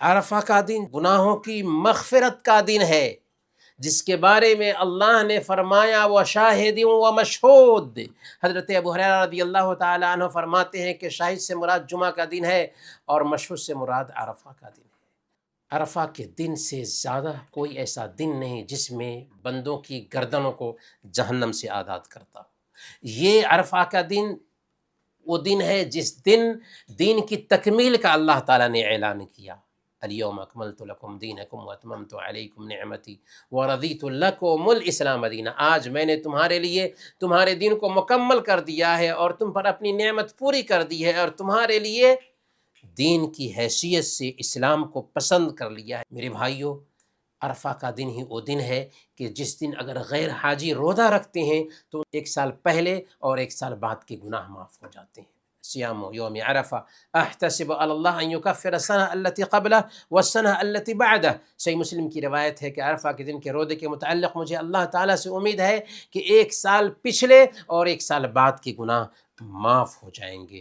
عرفہ کا دن گناہوں کی مغفرت کا دن ہے، جس کے بارے میں اللہ نے فرمایا وَشَاهِدٍ وَمَشْهُودٍ۔ حضرت ابو ہریرہ رضی اللہ تعالیٰ عنہ فرماتے ہیں کہ شاہد سے مراد جمعہ کا دن ہے اور مشہود سے مراد عرفہ کا دن ہے۔ عرفہ کے دن سے زیادہ کوئی ایسا دن نہیں جس میں بندوں کی گردنوں کو جہنم سے آزاد کرتا ہو۔ یہ عرفہ کا دن وہ دن ہے جس دن دین کی تکمیل کا اللہ تعالیٰ نے اعلان کیا، الیوم اکملت لکم دینکم واتممت علیکم نعمتی ورضیت لکم الاسلام دینا۔ آج میں نے تمہارے لیے تمہارے دین کو مکمل کر دیا ہے اور تم پر اپنی نعمت پوری کر دی ہے اور تمہارے لیے دین کی حیثیت سے اسلام کو پسند کر لیا ہے۔ میرے بھائیوں، عرفہ کا دن ہی وہ دن ہے کہ جس دن اگر غیر حاجی روزہ رکھتے ہیں تو ایک سال پہلے اور ایک سال بعد کے گناہ معاف ہو جاتے ہیں۔ سیام یوم عرفہ احتسب علی اللہ ان یکفر السنہ التی قبلہ والسنہ التی بعدہ۔ صحیح مسلم کی روایت ہے کہ عرفہ کے دن کے روزے کے متعلق مجھے اللہ تعالیٰ سے امید ہے کہ ایک سال پچھلے اور ایک سال بعد کے گناہ معاف ہو جائیں گے۔